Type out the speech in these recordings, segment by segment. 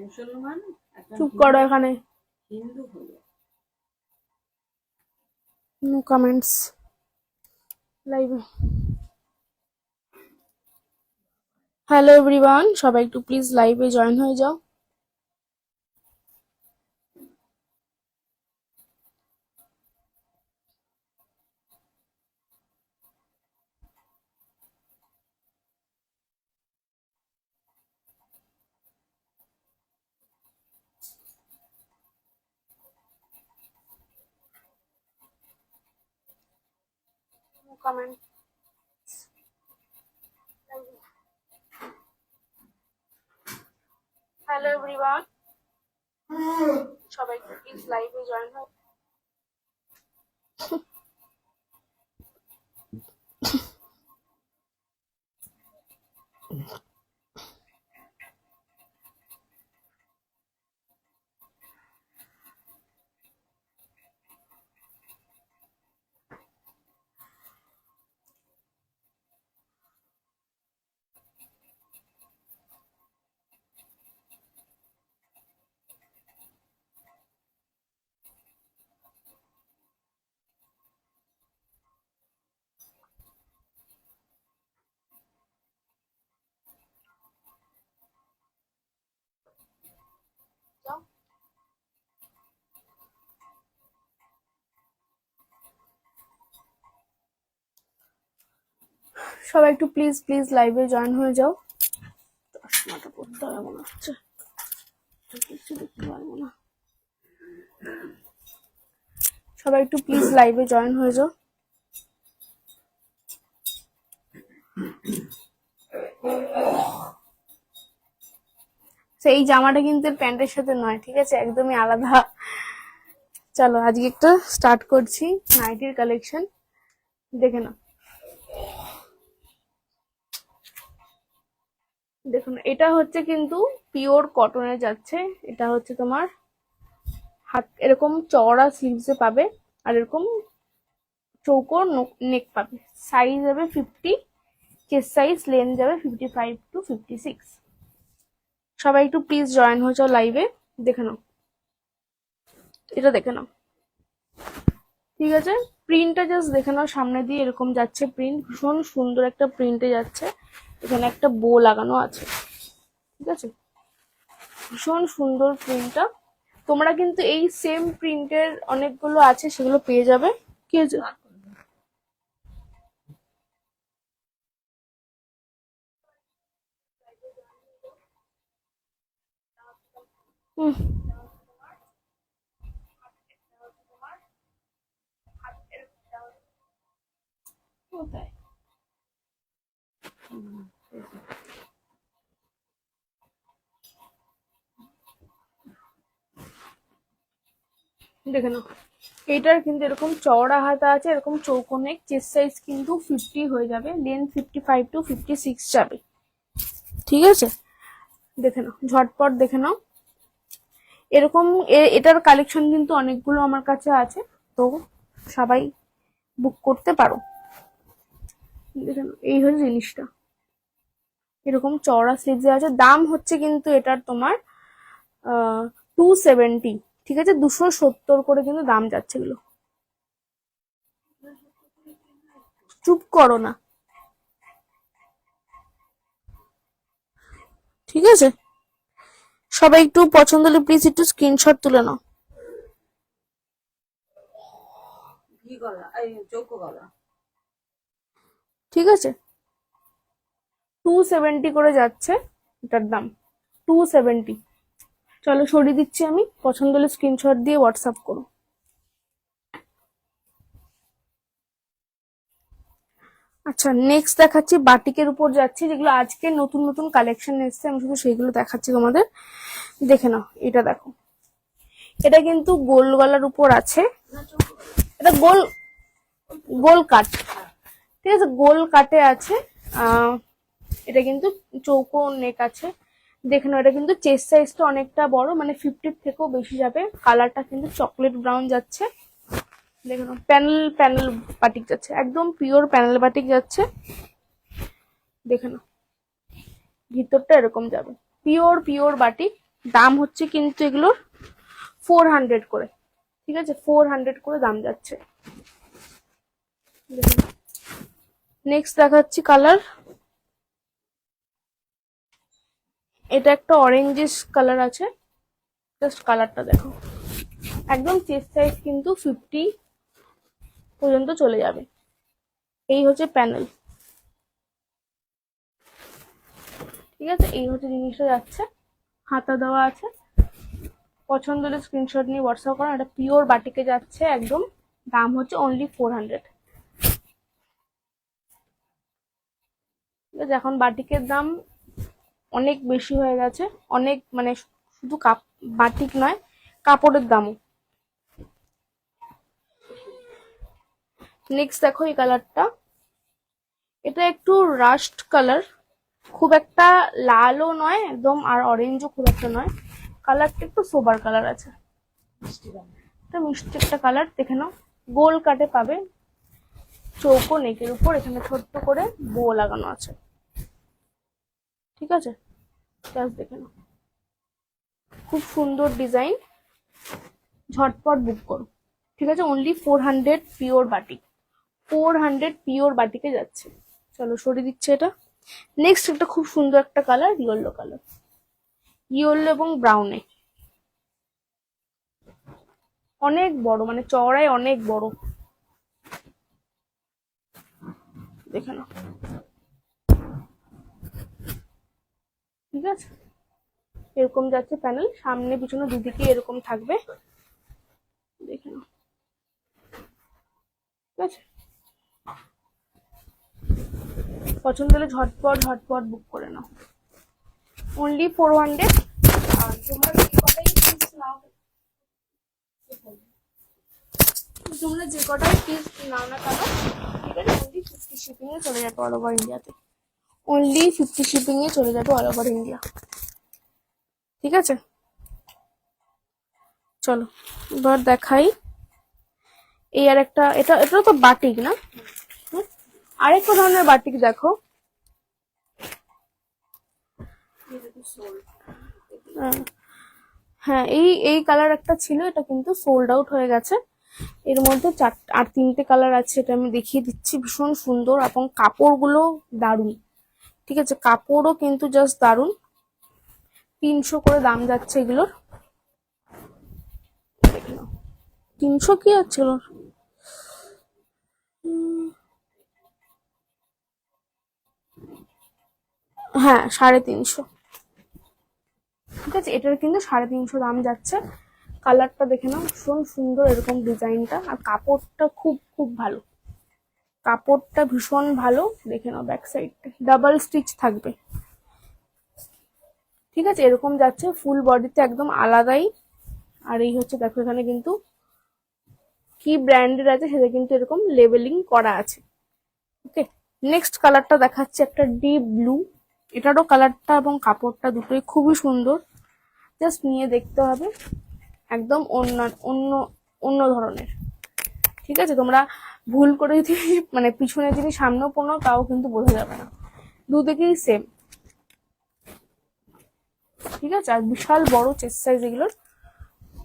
মুসলমান চুপ করো এখানে, হিন্দু হলো। নো কমেন্টস লাইভে। হ্যালো এভরিওয়ান, সবাই একটু প্লিজ লাইভে জয়েন হয়ে যাও। কমেন্ট। হ্যালো এভরিওয়ান, সবাই একটু প্লিজ লাইভে জয়েন হও। সবাই একটু প্লিজ প্লিজ লাইভে জয়েন হয়ে যাও। চশমাটা পড়তে হবে মনে হচ্ছে, কিছু দেখতে পারবো না। সবাই একটু প্লিজ লাইভে জয়েন হয়ে যাও। এই জামাটা কিন্তু প্যান্টের সাথে নয়, ঠিক আছে, একদমই আলাদা। চলো আজকে একটা স্টার্ট করছি নাইটির কালেকশন, দেখে নাও। দেখুন, এটা হচ্ছে কিন্তু পিওর কটনে যাচ্ছে। এটা হচ্ছে তোমার হাত এরকম চওড়া স্লিভসে পাবে, আর এরকম চৌকো নেক পাবে। সাইজ যাবে 50, চেস্ট সাইজ লেন্থ যাবে 55 to 56। সবাই একটু প্লিজ জয়েন হয়ে যাও লাইভে, দেখে নাও, এটা দেখে নাও, ঠিক আছে। প্রিন্টটা জাস্ট দেখে নাও, সামনে দিয়ে এরকম যাচ্ছে প্রিন্ট, ভীষণ সুন্দর একটা প্রিন্টে যাচ্ছে। এখানে একটা বো লাগানো আছে, ঠিক আছে, ভীষণ সুন্দর প্রিন্টটা। তোমরা কিন্তু এই সেম প্রিন্টের অনেকগুলো আছে, সেগুলো পেয়ে যাবে। কি আছে? কোথায় দেখে নাও, এটার কিন্তু এরকম চওড়া হাতা আছে, এরকম চৌকো নেক, চেস্ট সাইজ কিন্তু 50 হয়ে যাবে, লেন্থ 55 to 56 যাবে, ঠিক আছে। দেখে নাও, ঝটপট দেখে নাও। এরকম এটার কালেকশন কিন্তু অনেকগুলো আমার কাছে আছে, তো সবাই বুক করতে পারো। দেখে নাও, এই হচ্ছে জিনিসটা, এরকম চওড়া স্লিভসে আছে। দাম হচ্ছে কিন্তু এটার তোমার 270, ঠিক আছে, 270 করে কিন্তু দাম যাচ্ছে এগুলো। চুপ করো না, ঠিক আছে। সবাই একটু পছন্দ হলে প্লিজ একটু স্ক্রিনশট তুলে নাও। ঠিক আছে, 270 করে যাচ্ছে এটার দাম, 270। চলো সরিয়ে দিচ্ছি আমি, পছন্দ হলে স্ক্রিনশট দিয়ে হোয়াটসঅ্যাপ করো। আচ্ছা, নেক্সট দেখাচ্ছি বাটিকের উপর যাচ্ছি, যেগুলো আজকে নতুন নতুন কালেকশন এসছে, আমি শুধু সেইগুলো দেখাচ্ছি তোমাদের, দেখে নাও। এটা দেখো, এটা কিন্তু গোল গলার উপর আছে, এটা গোল গোল কাট, ঠিক আছে, গোল কাটে আছে। এটা কিন্তু চৌকো নেক আছে। দেখে নাও, এটা কিন্তু চেস্ট সাইজটা অনেকটা বড়, মানে 50 থেকেও বেশি যাবে। কালারটা কিন্তু চকলেট ব্রাউন যাচ্ছে। দেখে নাও, প্যানেল প্যানেল বাটিক যাচ্ছে, একদম পিওর প্যানেল বাটিক যাচ্ছে। দেখে নাও, ভিতরটা এরকম যাবে, পিওর পিওর বাটিক। দাম হচ্ছে কিন্তু এগুলোর 400 করে, ঠিক আছে, 400 করে দাম যাচ্ছে। নেক্সট দেখাচ্ছি কালার। এটা একটা অরেঞ্জিশ কালার আছে, জাস্ট কালারটা দেখো, একদম চেস্ট সাইজ কিন্তু 50 পর্যন্ত চলে যাবে। এই হচ্ছে প্যানেল, ঠিক আছে, এই হচ্ছে জিনিসটা যাচ্ছে, হাতা দেওয়া আছে। পছন্দ হলে স্ক্রিনশট নিয়ে হোয়াটসঅ্যাপ করো। এটা পিওর বাটিকে যাচ্ছে একদম। দাম হচ্ছে অনলি 400, ঠিক আছে। এখন বাটিকের দাম অনেক বেশি হয়ে গেছে, অনেক, মানে শুধু বাটিক নয়, কাপড়ের দামও। নেক্সট দেখো এই কালারটা, এটা একটু রাস্ট কালার, খুব একটা লালও নয় একদম, আর অরেঞ্জও খুব একটা নয়। কালারটা একটু সোবার কালার আছে, এটা মিষ্টি একটা কালার। দেখে নাও, গোল কাটে পাবে, চৌকো নেকের উপর এখানে ছোট্ট করে বো লাগানো আছে, ঠিক আছে। জাস্ট দেখে নাও, খুব সুন্দর ডিজাইন। ঝটপট বুক করো, ঠিক আছে। অনলি 400 পিওর বাটিক, 400 পিওর বাটিকে যাচ্ছে। চলো সরিয়ে দিচ্ছে এটা। নেক্সট একটা খুব সুন্দর একটা কালার, ইয়েলো কালার, ইয়েলো এবং ব্রাউনে, অনেক বড়, মানে চওড়ায় অনেক বড়। দেখে নাও, ঠিক আছে, এরকম যাচ্ছে প্যানেল, সামনে পিছনে দুদিকে এরকম থাকবে। দেখে নাও, ঠিক আছে। পছন্দ হলে ঝটপট ঝটপট বুক করে নাও, অনলি 400। আর তোমরা যে কটাই পিস নাও, তোমরা যে কটাই পিস নাও না কেন, ঠিক আছে, অনলি 50 শিপিং এ চলে যাবে অল ওভার ইন্ডিয়াতে, অনলি 50 শিপিং এ চলে যাবে অল ওভার ইন্ডিয়া, ঠিক আছে। চলো এবার দেখাই এই আর একটা, এটা এটা তো বাটিক না, আরেকটা ধরনের বাটিক দেখো। হ্যাঁ, এই এই কালার একটা ছিল, এটা কিন্তু সোল্ড আউট হয়ে গেছে। এর মধ্যে আর 3টে কালার আছে, এটা আমি দেখিয়ে দিচ্ছি। ভীষণ সুন্দর এবং কাপড়গুলো দারুণ, ঠিক আছে, কাপড়ও কিন্তু জাস্ট দারুণ। 300 করে দাম যাচ্ছে এগুলোর। 300 কি আছে এগুলোর, হ্যাঁ 350, ঠিক আছে। এটার কিন্তু 350 দাম যাচ্ছে। কালারটা দেখে নাও, ভীষণ সুন্দর এরকম ডিজাইনটা, আর কাপড়টা খুব খুব ভালো, কাপড়টা ভীষণ ভালো। দেখে নাও, ব্যাক সাইডটা ডাবল স্টিচ থাকবে, ঠিক আছে, এরকম যাচ্ছে ফুল বডিতে একদম আলাদাই। আর এই হচ্ছে দেখো, এখানে কিন্তু কি ব্র্যান্ডের আছে সেটা কিন্তু এরকম লেবেলিং করা আছে, ওকে। নেক্সট কালারটা দেখাচ্ছে একটা ডিপ ব্লু, এটারও কালারটা এবং কাপড়টা দুটোই খুবই সুন্দর, জাস্ট নিয়ে দেখতে হবে, একদম অন্য অন্য অন্য ধরনের, ঠিক আছে। তোমরা ভুল করে যদি মানে পিছনে যদি সামনেও পড়ো তাও কিন্তু বোঝা যাবে না, দুদিকেই সেম, ঠিক আছে। আর বিশাল বড় চেস্ট সাইজ এগুলোর,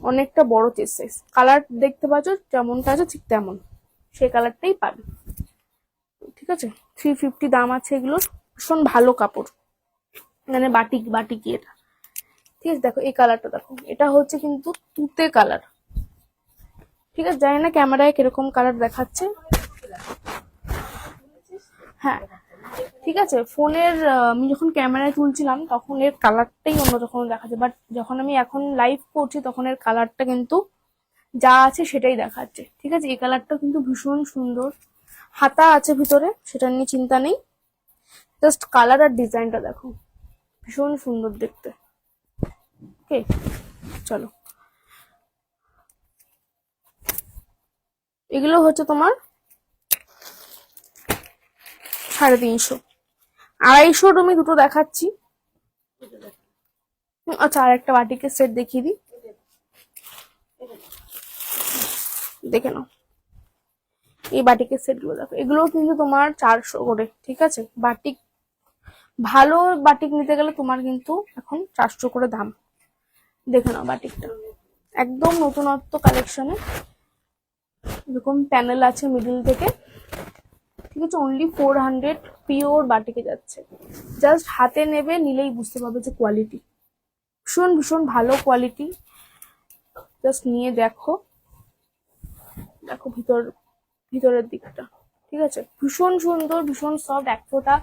অনেকটা বড় চেস্ট সাইজ। কালার দেখতে পাচ্ছ যেমনটা আছে ঠিক তেমন, সেই কালারটাই পাবে, ঠিক আছে। 350 দাম আছে এগুলোর, ভীষণ ভালো কাপড়, মানে বাটিক বাটিকি এটা, ঠিক আছে। দেখো এই কালারটা দেখো, এটা হচ্ছে কিন্তু তুতে কালার, ঠিক আছে। জানি না ক্যামেরায় কিরকম কালার দেখাচ্ছে, হ্যাঁ ঠিক আছে। ফোনের আমি যখন ক্যামেরায় তুলছিলাম তখন এর কালারটাই অন্যরকম দেখাচ্ছে, বাট যখন আমি এখন লাইভ করছি তখন এর কালারটা কিন্তু যা আছে সেটাই দেখাচ্ছে, ঠিক আছে। এই কালারটা কিন্তু ভীষণ সুন্দর, হাতা আছে ভিতরে, সেটা নিয়ে চিন্তা নেই, জাস্ট কালার আর ডিজাইনটা দেখো, ভীষণ সুন্দর দেখতে, ওকে। চলো এগুলো হচ্ছে তোমার 350। 250 আমি দুটো দেখাচ্ছি। আচ্ছা, আর একটা বাটিকের সেট দেখিয়ে দিই, দেখে নাও। এই বাটিকের সেট গুলো দেখো, এগুলো কিন্তু তোমার 400 করে, ঠিক আছে। বাটিক, ভালো বাটিক নিতে গেলে তোমার কিন্তু এখন 400 করে দাম। দেখে নাও বাটিকটা, একদম নতুনত্ব কালেকশনে, এরকম প্যানেল আছে মিডিল থেকে, ঠিক আছে। অনলি 400 পিওর বাটিকে যাচ্ছে। জাস্ট হাতে নেবে, নিলেই বুঝতে পারবে যে কোয়ালিটি ভীষণ ভীষণ ভালো কোয়ালিটি। জাস্ট নিয়ে দেখো, দেখো ভিতরের দিকটা, ঠিক আছে। ভীষণ সুন্দর, ভীষণ সফট, এক ফোঁটা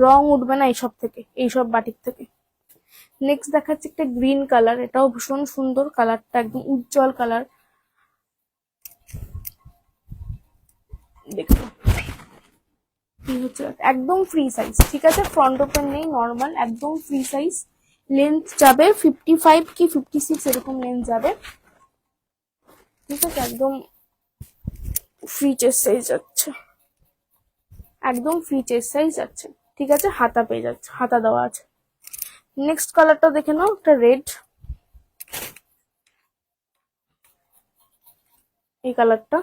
রং উঠবে না এইসব থেকে, এইসব বাটিক থেকে। নেক্সট দেখাচ্ছি একটা গ্রিন কালার, এটাও ভীষণ সুন্দর কালারটা, একদম উজ্জ্বল কালার। দেখো কি হচ্ছে, একদম ফ্রি সাইজ, ঠিক আছে। ফ্রন্ট ওপেন নেই, নর্মাল একদম ফ্রি সাইজ। লেন্থ যাবে 55 কি 56 এরকম লেন্থ যাবে, ঠিক আছে। একদম ফ্রি চেস্ট সাইজ যাচ্ছে, একদম ফ্রি চেস্ট সাইজ যাচ্ছে, ঠিক আছে। হাতা পেয়ে যাচ্ছে, হাতা দেওয়া আছে। নেক্সট কালারটা দেখে নাও, একটা রেড, এই কালারটা,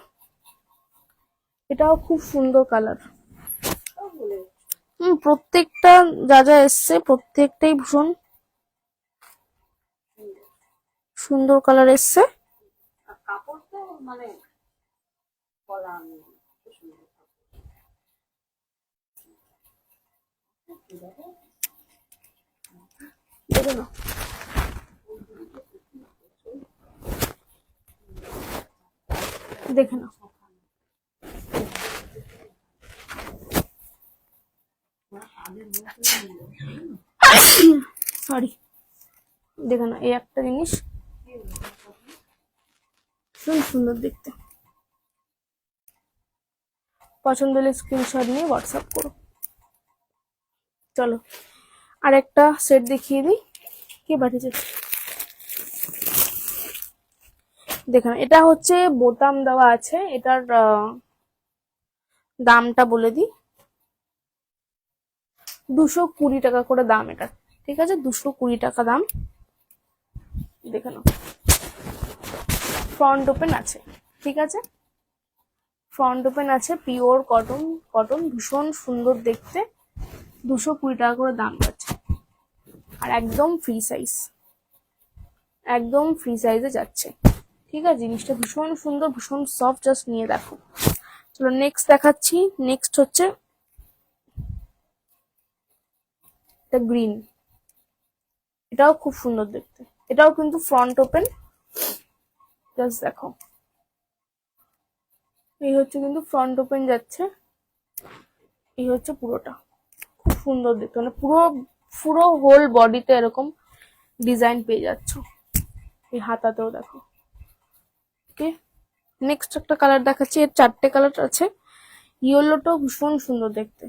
এটাও খুব সুন্দর কালার। প্রত্যেকটা যা যা এসছে প্রত্যেকটাই ভীষণ সুন্দর কালার এসছে। দেখে নাও, দেখে নাও, সরি, দেখে নাও। এই একটা জিনিস ভীষণ সুন্দর দেখতে, পছন্দ হলে স্ক্রিনশট নিয়ে হোয়াটসঅ্যাপ করো। চলো আর একটা সেট দেখিয়ে দিই, কি পাঠিয়েছে দেখে নাও। এটা হচ্ছে বোতাম দেওয়া আছে, এটার দামটা বলে দিই, 220 টাকা করে দাম এটা, ঠিক আছে। 220 টাকা দাম। দেখে নাও, ফ্রন্ট ওপেন আছে, ঠিক আছে। ফ্রন্ট ওপেন আছে, পিওর কটন, কটন ভীষণ সুন্দর দেখতে। 220 টাকা করে দাম যাচ্ছে, আর একদম ফ্রি সাইজ, একদম ফ্রি সাইজে যাচ্ছে, ঠিক আছে। জিনিসটা ভীষণ সুন্দর, ভীষণ সফট, জাস্ট নিয়ে দেখো। চলো নেক্সট দেখাচ্ছি। নেক্সট হচ্ছে এটা গ্রিন, এটাও খুব সুন্দর দেখতে, এটাও কিন্তু ফ্রন্ট ওপেন, জাস্ট দেখো। এই হচ্ছে কিন্তু ফ্রন্ট ওপেন যাচ্ছে, এই হচ্ছে পুরোটা, খুব সুন্দর দেখতে, মানে পুরো পুরো হোল বডিতে এরকম ডিজাইন পেয়ে যাচ্ছ। এই হাতাতেও দেখো, ওকে। নেক্সট একটা কালার দেখাচ্ছি, এর 4টে কালার আছে। ইয়েলোটাও ভীষণ সুন্দর দেখতে,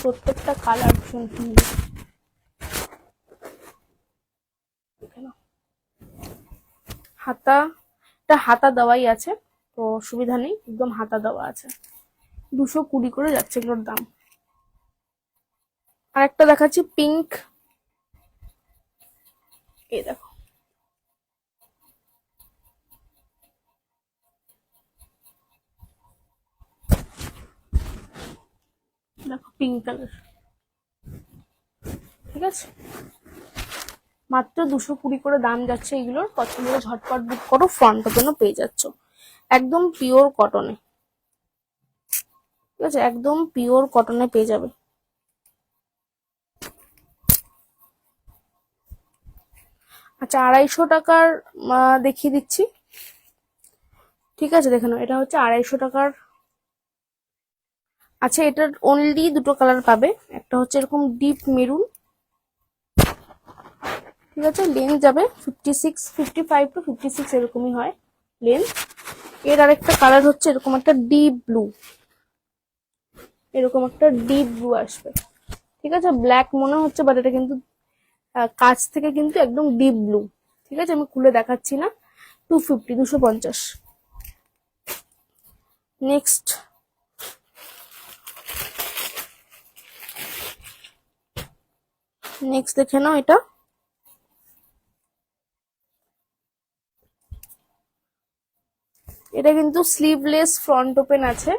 প্রত্যেকটা কালার ভীষণ সুন্দর। হাতা, এটা হাতা দেওয়াই আছে, তো সুবিধা নেই, একদম হাতা দেওয়া আছে। 220 করে যাচ্ছে এগুলোর দাম। আর একটা দেখাচ্ছি পিঙ্ক, এই দেখো, দেখো পিঙ্ক কালার, ঠিক আছে। মাত্র 220 করে দাম যাচ্ছে এগুলোর। পছন্দ হলে ঝটপট বুক করো, ফ্রন্ট ওপেনও পেয়ে যাচ্ছ, একদম পিওর কটনে, ঠিক আছে। একদম পিওর কটনে পেয়ে যাবে। আচ্ছা, 250 টাকার দেখিয়ে দিচ্ছি, ঠিক আছে। দেখে নাও, এটা হচ্ছে 250 টাকার। আচ্ছা, এটার অনলি দুটো কালার পাবে, একটা হচ্ছে এরকম ডিপ মেরুন, ঠিক আছে। লেন্থ যাবে 55 টু 56 এরকমই হয় লেন্থ। এর আরেকটা কালার হচ্ছে এরকম একটা ডিপ ব্লু, এরকম একটা ডিপ ব্লু আসবে, ঠিক আছে। ব্ল্যাক মনে হচ্ছে, বাট এটা কিন্তু কাছ থেকে কিন্তু একদম ডিপ ব্লু, ঠিক আছে। আমি খুলে দেখাচ্ছি না। 250, 250, নেক্সট দেখে নাও এটা। এটা কিন্তু স্লিভলেস ফ্রন্ট ওপেন আছে,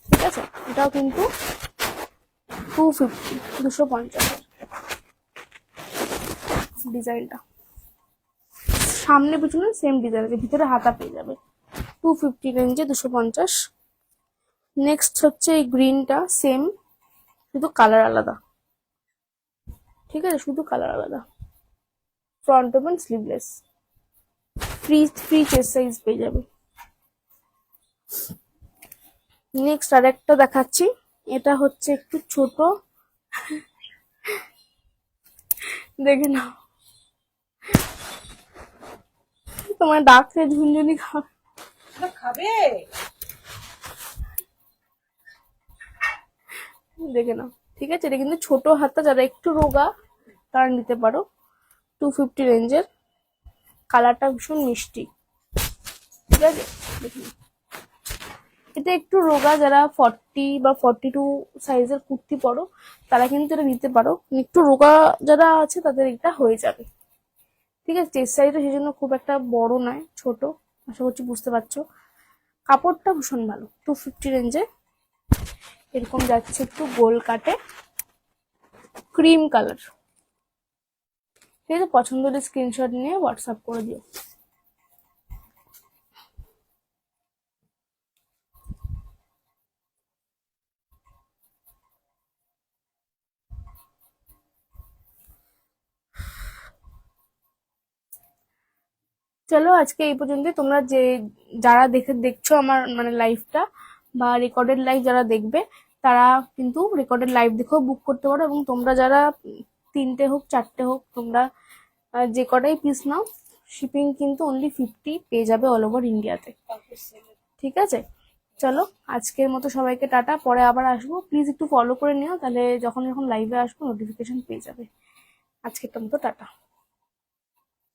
ঠিক আছে। এটাও কিন্তু 250, 250 ডিজাইনটা। সামনে পিছনে সেম ডিজাইন আছে, ভিতরে হাতা পেয়ে যাবে। 250 রেঞ্জে 250। নেক্সট হচ্ছে এই গ্রিনটা, সেম, শুধু কালার আলাদা, ঠিক আছে, শুধু কালার আলাদা। Front open sleeveless, free chest size পেয়ে যাবে। নেক্সট আরেকটা দেখাচ্ছি, এটা হচ্ছে একটু ছোট, দেখে নাও। তোমার ডাকছে ঝুনঝুনি খাবে, দেখে নাও, ঠিক আছে। এটা কিন্তু ছোট হাতা, যারা একটু রোগা তারা নিতে পারো। 250 রেঞ্জের, কালারটা ভীষণ মিষ্টি, ঠিক আছে। এটা একটু রোগা, যারা 40 বা 42 সাইজের কুর্তি পরো তারা কিন্তু এটা নিতে পারো। একটু রোগা যারা আছে তাদের এটা হয়ে যাবে, ঠিক আছে। চেস্ট সাইজটা সেই জন্য খুব একটা বড় নয়, ছোট, আশা করছি বুঝতে পারছো। কাপড়টা ভীষণ ভালো। 250 রেঞ্জে এরকম যাচ্ছে, একটু গোল কাটে, ক্রিম কালার, ঠিক আছে। পছন্দ হলে স্ক্রিনশট নিয়ে হোয়াটসঅ্যাপ করে দিও। চলো আজকে এই পর্যন্ত। তোমরা যারা দেখছো আমার মানে লাইভটা বা রেকর্ডেড লাইভ যারা দেখবে, তারা কিন্তু রেকর্ডেড লাইভ দেখেও বুক করতে পারো। এবং তোমরা যারা 3টে হোক 4টে হোক, তোমরা যে কটাই পিস নাও, শিপিং কিন্তু অনলি 50 পেয়ে যাবে অল ওভার ইন্ডিয়াতে, ঠিক আছে। চলো আজকের মতো সবাইকে টাটা, পরে আবার আসবো। প্লিজ একটু ফলো করে নিও, তাহলে যখন যখন লাইভে আসবো নোটিফিকেশন পেয়ে যাবে। আজকের মতো টাটা।